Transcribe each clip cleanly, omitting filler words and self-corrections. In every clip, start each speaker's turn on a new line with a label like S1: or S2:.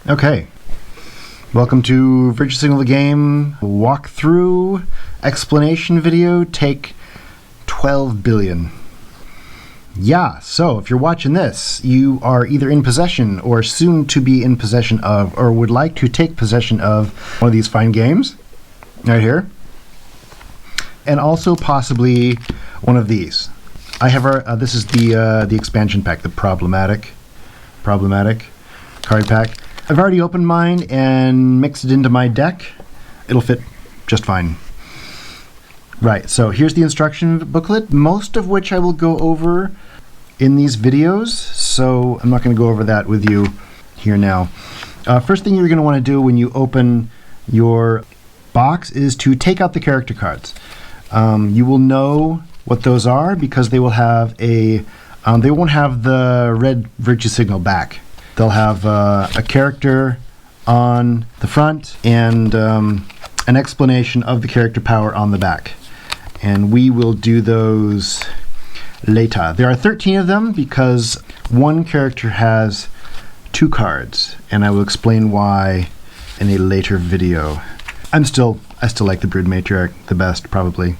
S1: Okay, welcome to Virtue Signal the Game walkthrough explanation video, take 12 billion. Yeah, so if you're watching this, you are either in possession or soon to be in possession of, or would like to take possession of one of these fine games right here, and also possibly one of these. I have our this is the expansion pack, the problematic card pack. I've already opened mine and mixed it into my deck. It'll fit just fine. Right, so here's the instruction booklet, most of which I will go over in these videos, so I'm not going to go over that with you here now. First thing you're going to want to do when you open your box is to take out the character cards. You will know what those are because they will have a, they won't have the red virtue signal back. They'll have a character on the front and an explanation of the character power on the back. And we will do those later. There are 13 of them because one character has 2 cards, and I will explain why in a later video. I still like the Brood Matriarch the best, probably.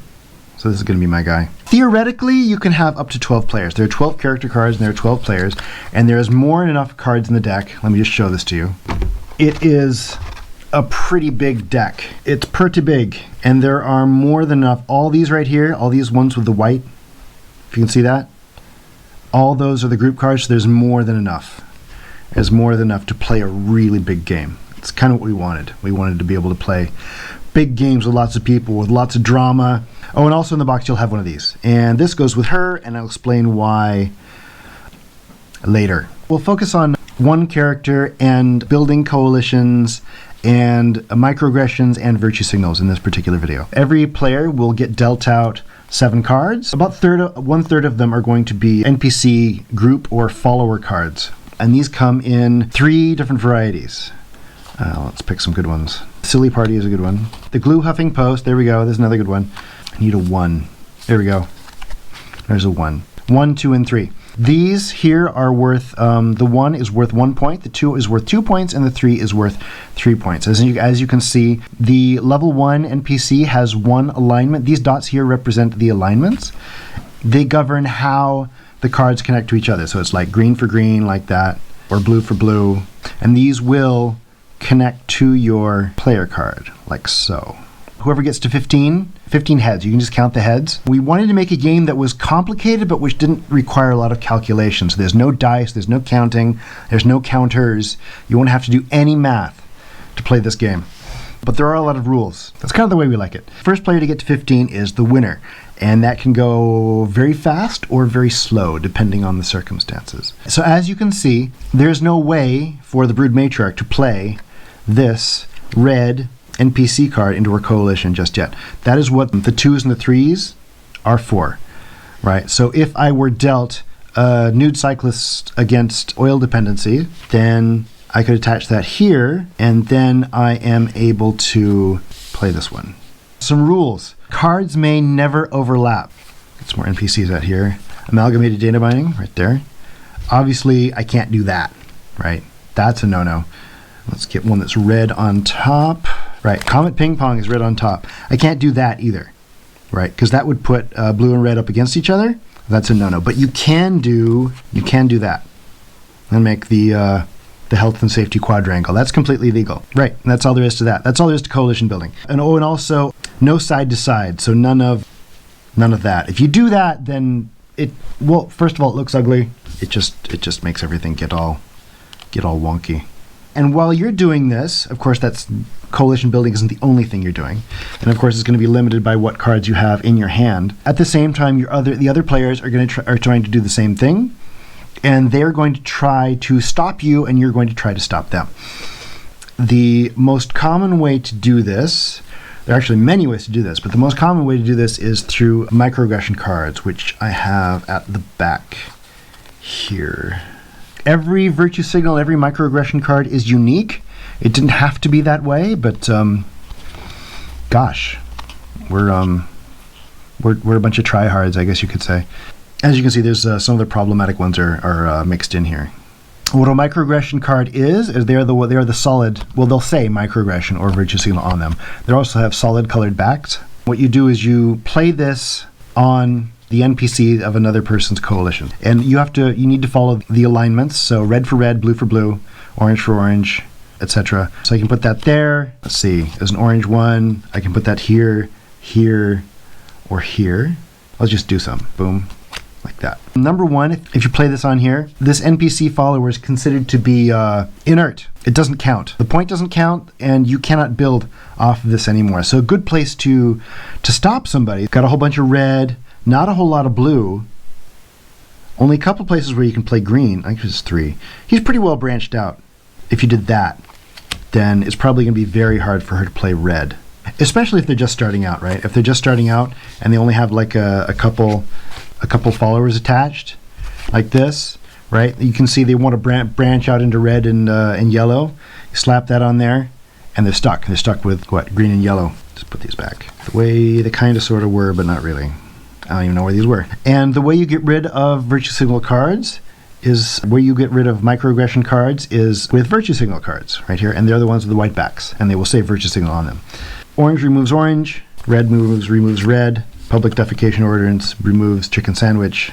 S1: So this is going to be my guy. Theoretically, you can have up to 12 players. There are 12 character cards and there are 12 players, and there is more than enough cards in the deck. Let me just show this to you. It is a pretty big deck. It's pretty big, and there are more than enough. All these right here, all these ones with the white, if you can see that, all those are the group cards, so there's more than enough. There's more than enough to play a really big game. It's kind of what we wanted. We wanted to be able to play big games with lots of people, with lots of drama. Oh, and also in the box you'll have one of these. And this goes with her, and I'll explain why later. We'll focus on one character and building coalitions and microaggressions and virtue signals in this particular video. Every player will get dealt out 7 cards. About 1/3 of them are going to be NPC group or follower cards. And these come in 3 different varieties. Let's pick some good ones. Silly Party is a good one. The Glue Huffing Post, there we go, there's another good one. I need a 1. There we go. There's a 1. 1, 2, and 3. These here are worth, the 1 is worth 1 point, the 2 is worth 2 points, and the 3 is worth 3 points. As you can see, the level 1 NPC has 1 alignment. These dots here represent the alignments. They govern how the cards connect to each other. So it's like green for green, like that, or blue for blue. And these will connect to your player card, like so. Whoever gets to 15 heads, you can just count the heads. We wanted to make a game that was complicated, but which didn't require a lot of calculations. There's no dice, there's no counting, there's no counters. You won't have to do any math to play this game. But there are a lot of rules. That's kind of the way we like it. First player to get to 15 is the winner, and that can go very fast or very slow, depending on the circumstances. So as you can see, there's no way for the Brood Matriarch to play this red NPC card into her coalition just yet. That is what the 2s and the 3s are for, right? So if I were dealt a nude cyclist against oil dependency, then I could attach that here, and then I am able to play this one. Some rules. Cards may never overlap. Get some more NPCs out here. Amalgamated data mining, right there. Obviously, I can't do that, right? That's a no-no. Let's get one that's red on top. Right, Comet Ping Pong is red on top. I can't do that either, right? Because that would put blue and red up against each other. That's a no-no. But you can do that and make the health and safety quadrangle. That's completely legal, right? And that's all there is to that. That's all there is to coalition building. And oh, and also no side to side. So none of that. If you do that, then well, first of all, it looks ugly. It just makes everything get all wonky. And while you're doing this, of course, that's coalition building isn't the only thing you're doing. And of course, it's going to be limited by what cards you have in your hand. At the same time, the other players are trying to do the same thing, and they're going to try to stop you, and you're going to try to stop them. The most common way to do this, there are actually many ways to do this, but the most common way to do this is through microaggression cards, which I have at the back here. Every virtue signal, every microaggression card is unique. It didn't have to be that way, but gosh, we're a bunch of tryhards, I guess you could say. As you can see, there's some of the problematic ones are mixed in here. What a microaggression card is they're the solid, well, they'll say microaggression or virtue signal on them. They also have solid colored backs. What you do is you play this on the NPC of another person's coalition. And you need to follow the alignments. So red for red, blue for blue, orange for orange, etc. So I can put that there. Let's see, there's an orange one. I can put that here, here, or here. I'll just do some. Boom. Like that. Number one, if you play this on here, this NPC follower is considered to be inert. It doesn't count. The point doesn't count, and you cannot build off of this anymore. So a good place to stop somebody. Got a whole bunch of red, not a whole lot of blue. Only a couple places where you can play green. I think it's 3. He's pretty well branched out. If you did that, then it's probably going to be very hard for her to play red. Especially if they're just starting out, right? If they're just starting out and they only have like a couple followers attached, like this, right? You can see they want to branch out into red and yellow. You slap that on there, and they're stuck. They're stuck with what? Green and yellow. Just put these back. The way they kind of sort of were, but not really. I don't even know where these were. And the way you get rid of virtue signal cards is where you get rid of microaggression cards is with virtue signal cards right here, and they're the ones with the white backs, and they will say virtue signal on them. Orange removes orange, red removes red, public defecation ordinance removes chicken sandwich.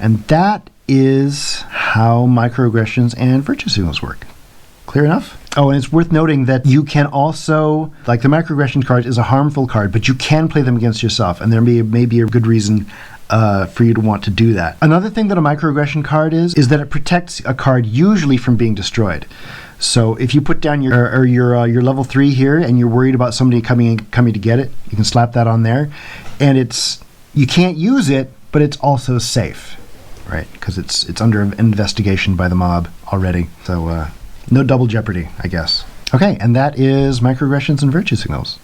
S1: And that is how microaggressions and virtue signals work. Clear enough? Oh, and it's worth noting that you can also, like the microaggression card is a harmful card, but you can play them against yourself, and there may be a good reason for you to want to do that. Another thing that a microaggression card is that it protects a card usually from being destroyed. So if you put down your level 3 here and you're worried about somebody coming to get it, you can slap that on there, and you can't use it, but it's also safe, right? Because it's under investigation by the mob already. So no double jeopardy, I guess. Okay, and that is microaggressions and virtue signals.